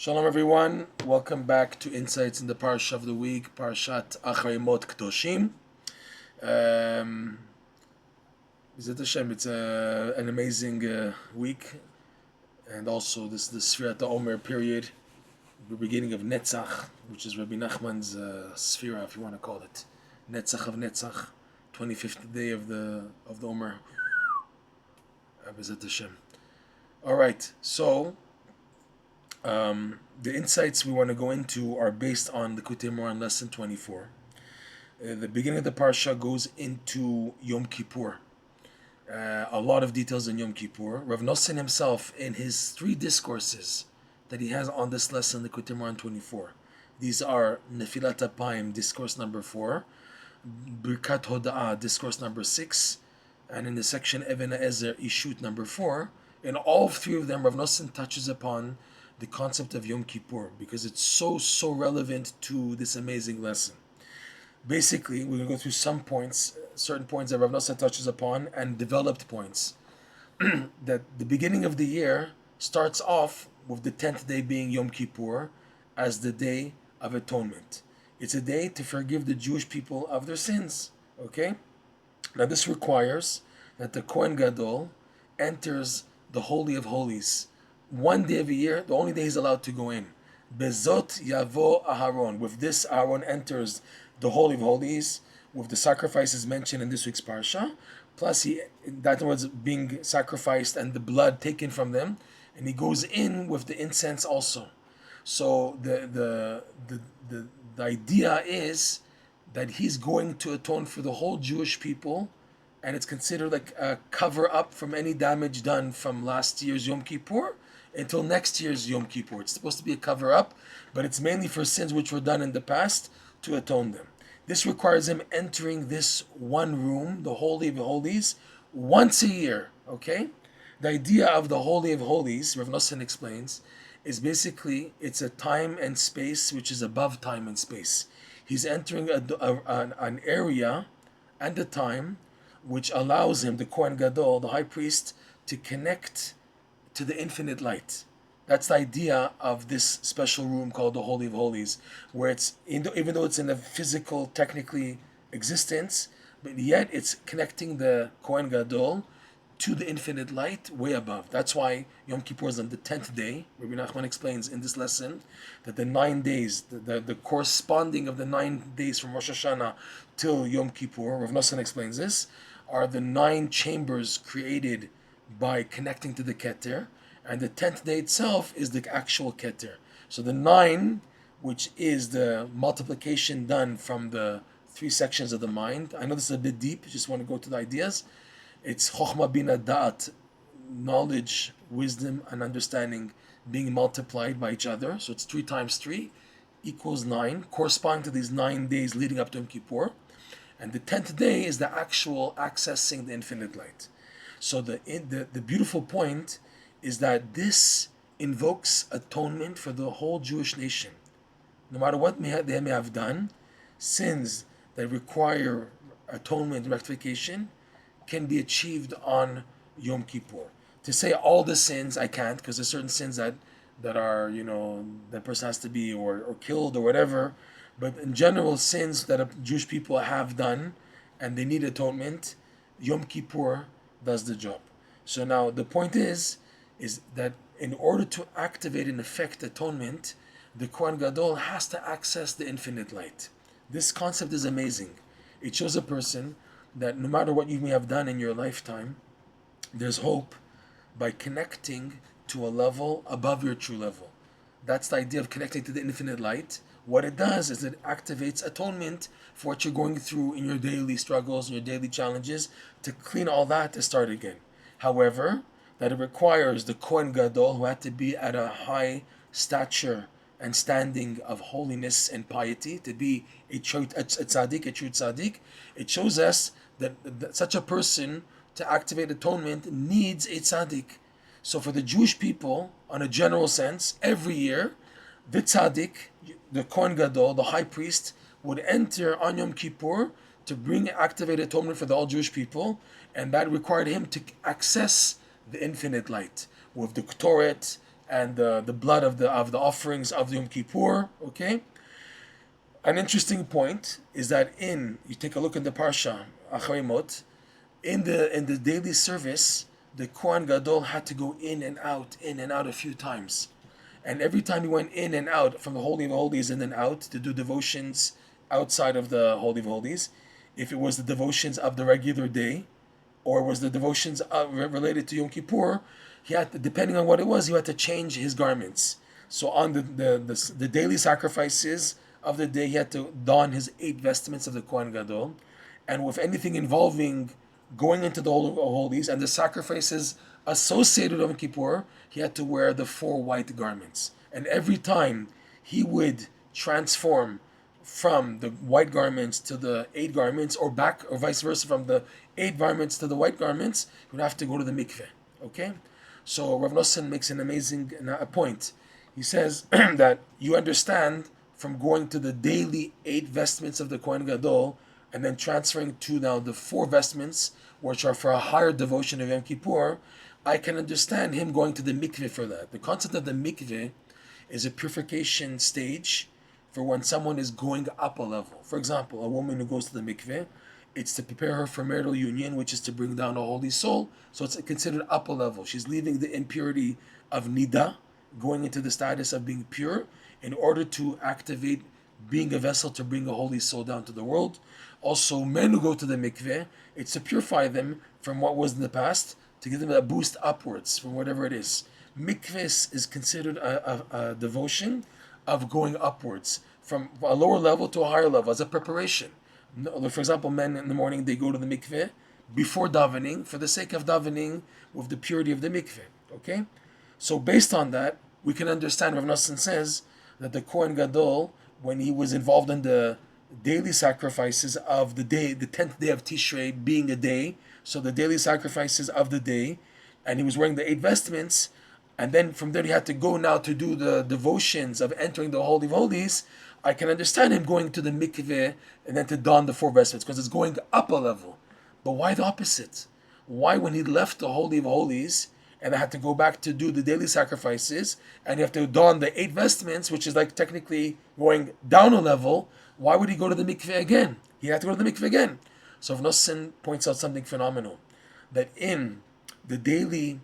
Shalom everyone, welcome back to Insights in the Parsha of the Week, Parshat Acharei Mot-Kedoshim. B'ezrat Hashem, it's an amazing week, and also this is the Sfirat Omer period, the beginning of Netzach, which is Rabbi Nachman's Sfira, if you want to call it. Netzach of Netzach, 25th day of the Omer. B'ezrat Hashem. Alright, so the insights we want to go into are based on the Likutey Moharan lesson 24. The beginning of the parsha goes into Yom Kippur. A lot of details in Yom Kippur. Reb Noson himself, in his 3 discourses that he has on this lesson, the Likutey Moharan 24. These are Nefilat Apayim, discourse number 4, Birkat Hoda'ah, discourse number 6, and in the section Even Ezer, Ishut number 4. In all 3 of them, Reb Noson touches upon the concept of Yom Kippur because it's so relevant to this amazing lesson. Basically, we're going to go through some points, certain points that Reb Noson touches upon, and developed points. That the beginning of the year starts off with the 10th day being Yom Kippur as the day of atonement. It's a day to forgive the Jewish people of their sins. Okay? Now this requires that the Kohen Gadol enters the Holy of Holies. One day of a year, the only day he's allowed to go in. Bezot yavo Aharon. With this, Aaron enters the Holy of Holies with the sacrifices mentioned in this week's parsha. Plus, that was being sacrificed and the blood taken from them, and he goes in with the incense also. So the idea is that he's going to atone for the whole Jewish people, and it's considered like a cover up from any damage done from last year's Yom Kippur until next year's Yom Kippur. It's supposed to be a cover-up, but it's mainly for sins which were done in the past to atone them. This requires him entering this one room, the Holy of Holies, once a year, okay? The idea of the Holy of Holies, Reb Noson explains, is basically, it's a time and space which is above time and space. He's entering an area and a time which allows him, the Kohen Gadol, the high priest, to connect to the infinite light. That's the idea of this special room called the Holy of Holies, where it's even though it's in a physical, technically existence, but yet it's connecting the Kohen Gadol to the infinite light way above. That's why Yom Kippur is on the 10th day. Rabbi Nachman explains in this lesson that the 9 days, the corresponding of the 9 days from Rosh Hashanah till Yom Kippur, Rav Noson explains this, are the 9 chambers created by connecting to the Keter, and the 10th day itself is the actual Keter. So the 9, which is the multiplication done from the 3 sections of the mind. I know this is a bit deep, just want to go to the ideas. It's Chochmah Bina Da'at, knowledge, wisdom, and understanding being multiplied by each other. So it's 3 times 3 equals 9, corresponding to these 9 days leading up to Yom Kippur. And the 10th day is the actual accessing the infinite light. So the beautiful point is that this invokes atonement for the whole Jewish nation. No matter what they may have done, sins that require atonement and rectification can be achieved on Yom Kippur. To say all the sins, I can't, because there's certain sins that are, that person has to be or killed or whatever. But in general, sins that Jewish people have done and they need atonement, Yom Kippur does the job. So now the point is that in order to activate and effect atonement, the Kohen Gadol has to access the infinite light. This concept is amazing. It shows a person that no matter what you may have done in your lifetime, there's hope by connecting to a level above your true level. That's the idea of connecting to the infinite light. What it does is it activates atonement for what you're going through in your daily struggles and your daily challenges, to clean all that to start again. However, that it requires the Kohen Gadol, who had to be at a high stature and standing of holiness and piety, to be a true tzaddik. It shows us that such a person, to activate atonement, needs a tzaddik. So for the Jewish people, on a general sense, every year, the tzaddik, the Kohen Gadol, the high priest, would enter on Yom Kippur to activate atonement for the all Jewish people, and that required him to access the infinite light with the Torah and the blood of the offerings of Yom Kippur. Okay. An interesting point is that you take a look in the Parsha Acharei Mot, in the daily service, the Kohen Gadol had to go in and out a few times. And every time he went in and out from the Holy of Holies in and out to do devotions outside of the Holy of Holies, if it was the devotions of the regular day, or was the devotions related to Yom Kippur, he had to, depending on what it was, he had to change his garments. So on the daily sacrifices of the day, he had to don his 8 vestments of the Kohen Gadol, and with anything involving going into the Holy of Holies and the sacrifices associated with Yom Kippur, he had to wear the 4 white garments. And every time he would transform from the white garments to the 8 garments, or back, or vice versa, from the 8 garments to the white garments, he would have to go to the mikveh. Okay? So Reb Noson makes an amazing point. He says that you understand from going to the daily 8 vestments of the Kohen Gadol and then transferring to now the 4 vestments, which are for a higher devotion of Yom Kippur, I can understand him going to the mikveh for that. The concept of the mikveh is a purification stage for when someone is going up a level. For example, a woman who goes to the mikveh, it's to prepare her for marital union, which is to bring down a holy soul. So it's considered up a level. She's leaving the impurity of nida, going into the status of being pure, in order to activate being a vessel to bring a holy soul down to the world. Also, men who go to the mikveh, it's to purify them from what was in the past, to give them a boost upwards from whatever it is. Mikveh is considered a devotion of going upwards from a lower level to a higher level as a preparation. For example, men in the morning, they go to the mikveh before davening for the sake of davening with the purity of the mikveh. Okay? So based on that, we can understand, Reb Noson says, that the Kohen Gadol, when he was involved in the daily sacrifices of the day, the 10th day of Tishrei being a day, so the daily sacrifices of the day, and he was wearing the 8 vestments, and then from there he had to go now to do the devotions of entering the Holy of Holies. I can understand him going to the mikveh and then to don the 4 vestments, because it's going up a level. But why the opposite? Why, when he left the Holy of Holies and I had to go back to do the daily sacrifices, and you have to don the 8 vestments, which is like technically going down a level, why would he go to the mikveh again? He had to go to the mikveh again. So Reb Noson points out something phenomenal, that in the daily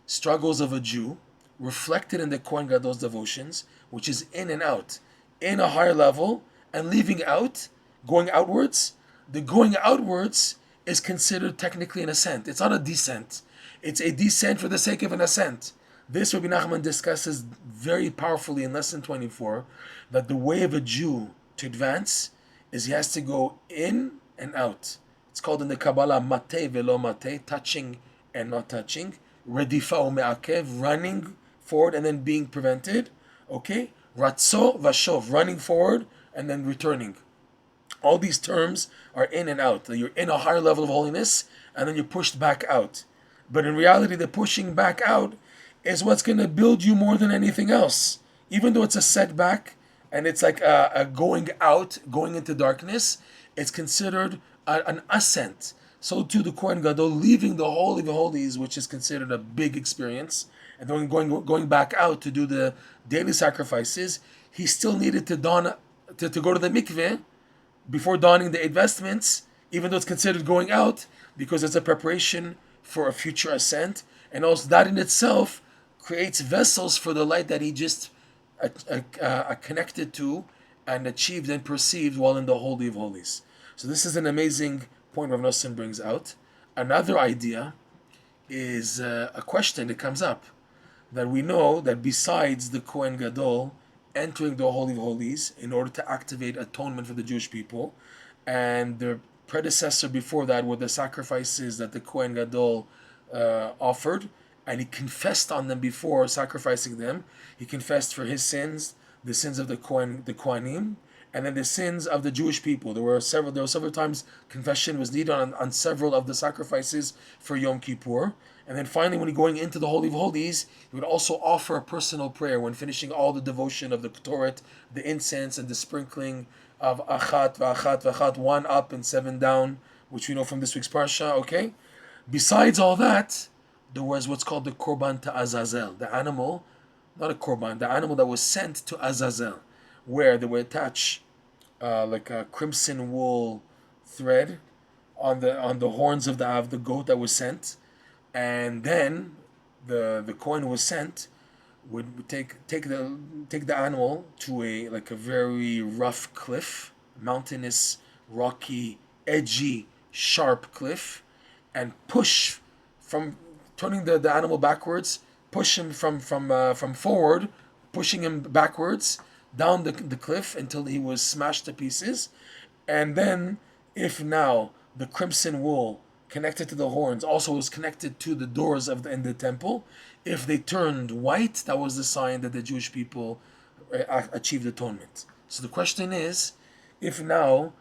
struggles of a Jew, reflected in the Kohen Gadol's devotions, which is in and out, in a higher level, and leaving out, going outwards, the going outwards is considered technically an ascent. It's not a descent. It's a descent for the sake of an ascent. This Rabbi Nachman discusses very powerfully in lesson 24, that the way of a Jew to advance is he has to go in and out. It's called in the Kabbalah mate velo mate, touching and not touching. Redifa u'me'akev, running forward and then being prevented. Okay? Ratzo vashov, running forward and then returning. All these terms are in and out. You're in a higher level of holiness and then you're pushed back out. But in reality, the pushing back out is what's going to build you more than anything else. Even though it's a setback and it's like a going out, going into darkness, it's considered an ascent. So too the Kohen Gadol leaving the Holy of Holies, which is considered a big experience, and then going back out to do the daily sacrifices, he still needed to go to the mikveh before donning the 8 vestments, even though it's considered going out, because it's a preparation for a future ascent, and also that in itself creates vessels for the light that he just connected to and achieved and perceived while in the Holy of Holies. So this is an amazing point Reb Noson brings out. Another idea is a question that comes up, that we know that besides the Kohen Gadol entering the Holy of Holies in order to activate atonement for the Jewish people, and the predecessor before that were the sacrifices that the Kohen Gadol offered, and he confessed on them before sacrificing them. He confessed for his sins, the sins of the Kohanim, and then the sins of the Jewish people. There were several times confession was needed on several of the sacrifices for Yom Kippur. And then finally, when he's going into the Holy of Holies, he would also offer a personal prayer when finishing all the devotion of the Torah, the incense and the sprinkling of achat, v'achat, v'achat, 1 up and 7 down, which we know from this week's Parsha, okay? Besides all that, there was what's called the Korban to Azazel, the animal not a korban, the animal that was sent to Azazel, where they would attach like a crimson wool thread on the horns of the goat that was sent, and then the Kohen who was sent would take the animal to a very rough cliff, mountainous, rocky, edgy, sharp cliff, and push from turning the animal backwards, push him from forward, pushing him backwards down the cliff until he was smashed to pieces, and then if now the crimson wool connected to the horns also was connected to the doors in the temple, if they turned white, that was the sign that the Jewish people achieved atonement. So the question is, if now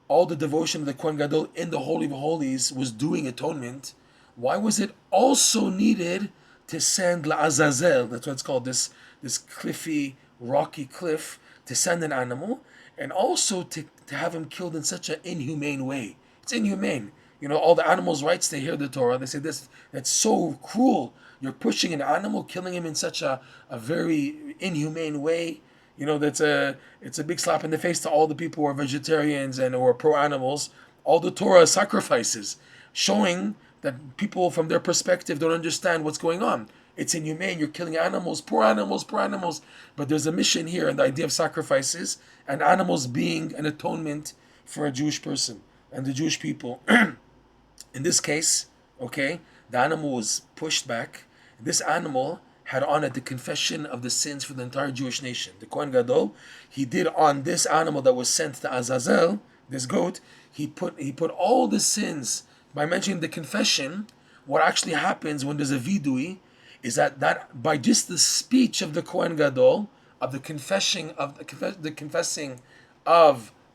all the devotion of the Kohen Gadol in the Holy of Holies was doing atonement, why was it also needed to send Azazel, that's what it's called, this cliffy, rocky cliff, to send an animal, and also to have him killed in such an inhumane way? It's inhumane. All the animals' rights, they hear the Torah, they say that's so cruel. You're pushing an animal, killing him in such a very inhumane way. It's a big slap in the face to all the people who are vegetarians and who are pro animals. All the Torah sacrifices, showing that people from their perspective don't understand what's going on. It's inhumane. You're killing animals, poor animals, poor animals. But there's a mission here in the idea of sacrifices and animals being an atonement for a Jewish person and the Jewish people. In this case, okay, the animal was pushed back. This animal had on it the confession of the sins for the entire Jewish nation. The Kohen Gadol, he did on this animal that was sent to Azazel, this goat, he put all the sins by mentioning the confession. What actually happens when there's a vidui is that by just the speech of the Kohen Gadol, of the confessing of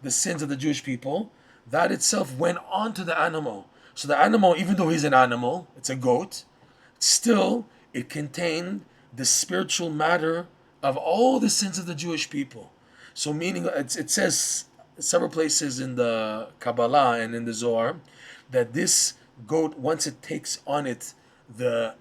the sins of the Jewish people, that itself went on to the animal. So the animal, even though he's an animal, it's a goat, still it contained the spiritual matter of all the sins of the Jewish people. So meaning, it says several places in the Kabbalah and in the Zohar that this goat, once it takes on it the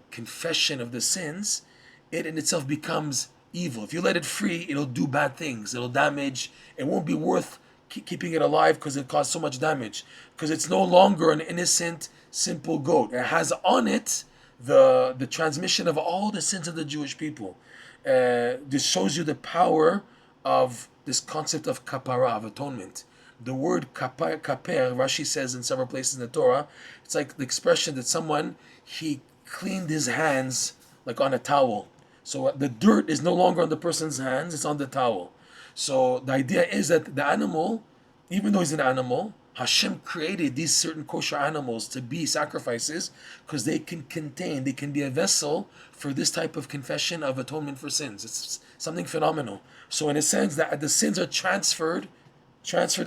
confession of the sins, it in itself becomes evil. If you let it free, it'll do bad things. It'll damage. It won't be worth keeping it alive because it caused so much damage. Because it's no longer an innocent, simple goat. It has on it the transmission of all the sins of the Jewish people. This shows you the power of this concept of kapara, of atonement. The word kaper, Rashi says in several places in the Torah, it's like the expression that someone, he cleaned his hands like on a towel. So the dirt is no longer on the person's hands, it's on the towel. So the idea is that the animal, even though he's an animal, Hashem created these certain kosher animals to be sacrifices because they can be a vessel for this type of confession of atonement for sins. It's something phenomenal. So in a sense that the sins are transferred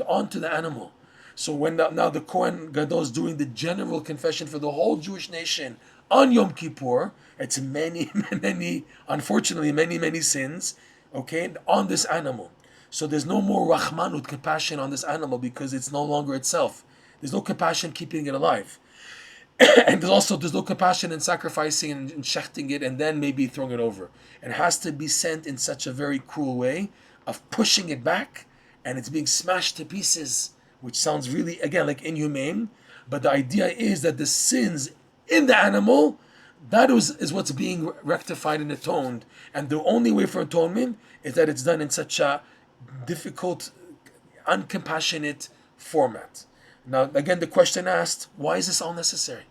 onto the animal. So when now the Kohen Gadol is doing the general confession for the whole Jewish nation on Yom Kippur, it's unfortunately many sins, okay, on this animal. So there's no more rachmanut, compassion on this animal because it's no longer itself. There's no compassion keeping it alive. And there's no compassion in sacrificing and shechting it and then maybe throwing it over. It has to be sent in such a very cruel way of pushing it back and it's being smashed to pieces, which sounds really, again, like inhumane. But the idea is that the sins in the animal, that is what's being rectified and atoned. And the only way for atonement is that it's done in such a difficult, uncompassionate format. Now, again, the question asked, why is this all necessary?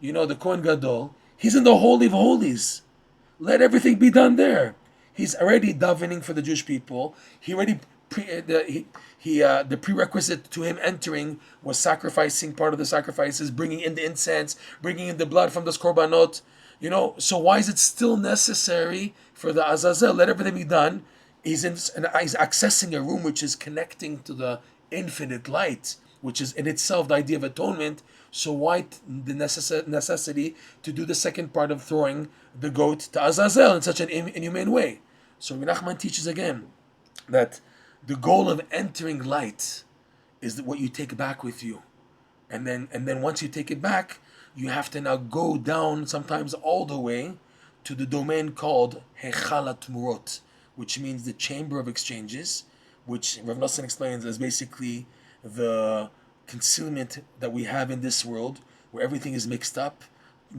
The Kohen Gadol, he's in the Holy of Holies. Let everything be done there. He's already davening for the Jewish people. He already the prerequisite to him entering was sacrificing part of the sacrifices, bringing in the incense, bringing in the blood from the korbanot. So why is it still necessary for the Azazel? Let everything be done. He's accessing a room which is connecting to the infinite light, which is in itself the idea of atonement. So why the necessity to do the second part of throwing the goat to Azazel in such an inhumane way? So Reb Nachman teaches again that the goal of entering light is what you take back with you, and then once you take it back, you have to now go down sometimes all the way to the domain called Hechala Tmurot, which means the chamber of exchanges, which Reb Noson explains as basically the concealment that we have in this world, where everything is mixed up,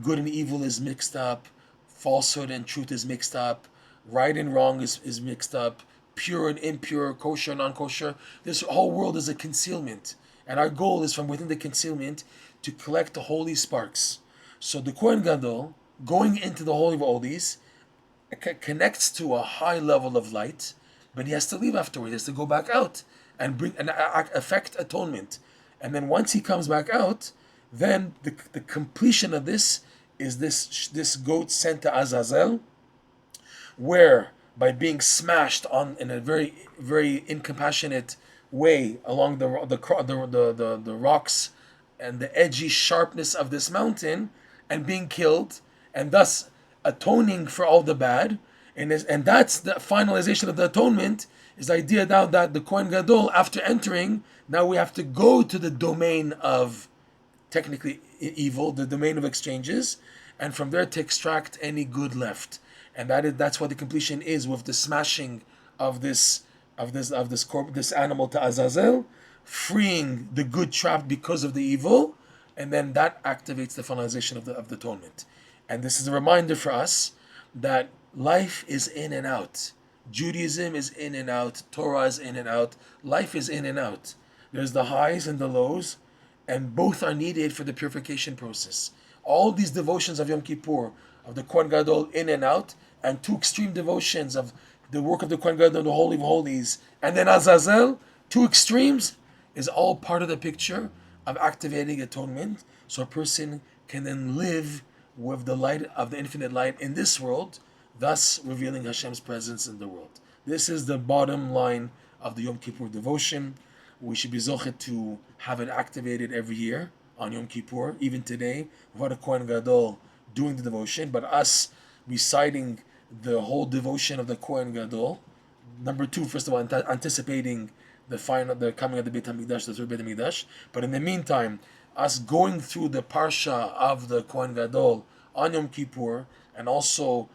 good and evil is mixed up, falsehood and truth is mixed up, right and wrong is mixed up, pure and impure, kosher and non-kosher. This whole world is a concealment. And our goal is from within the concealment to collect the holy sparks. So the Kohen Gadol, going into the Holy of Holies, connects to a high level of light, but he has to leave afterwards. He has to go back out and bring and affect atonement. And then once he comes back out, then the completion of this is this goat sent to Azazel, where by being smashed on in a very very incompassionate way along the rocks and the edgy sharpness of this mountain, and being killed, and thus atoning for all the bad, and that's the finalization of the atonement. Is the idea now that the Kohen Gadol, after entering, now we have to go to the domain of technically evil, the domain of exchanges, and from there to extract any good left. And that's what the completion is, with the smashing of this animal to Azazel, freeing the good trapped because of the evil, and then that activates the finalization of the atonement. And this is a reminder for us that life is in and out. Judaism is in and out. Torah is in and out. Life is in and out. There's the highs and the lows, and both are needed for the purification process. All these devotions of Yom Kippur, of the Kohen Gadol, in and out, and two extreme devotions of the work of the Kohen Gadol, the Holy of Holies, and then Azazel, two extremes, is all part of the picture of activating atonement, so a person can then live with the light of the infinite light in this world, thus revealing Hashem's presence in the world. This is the bottom line of the Yom Kippur devotion. We should be zochet to have it activated every year on Yom Kippur. Even today, what a Kohen Gadol doing the devotion, but us reciting the whole devotion of the Kohen Gadol. Number two, first of all, anticipating the coming of the Beit HaMikdash, the third Beit HaMikdash. But in the meantime, us going through the Parsha of the Kohen Gadol on Yom Kippur, and also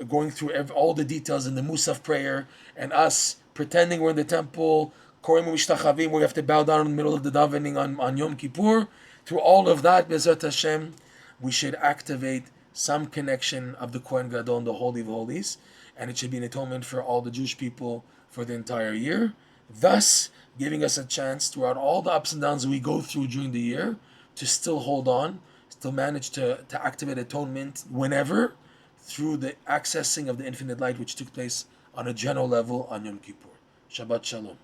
going through all the details in the Musaf prayer, and us pretending we're in the temple, Korim Mishtachavim, where we have to bow down in the middle of the davening on Yom Kippur. Through all of that, Bezrat Hashem, we should activate some connection of the Kohen Gadol and the Holy of Holies, and it should be an atonement for all the Jewish people for the entire year, thus giving us a chance throughout all the ups and downs that we go through during the year to still hold on, still manage to activate atonement whenever, through the accessing of the infinite light which took place on a general level on Yom Kippur. Shabbat Shalom.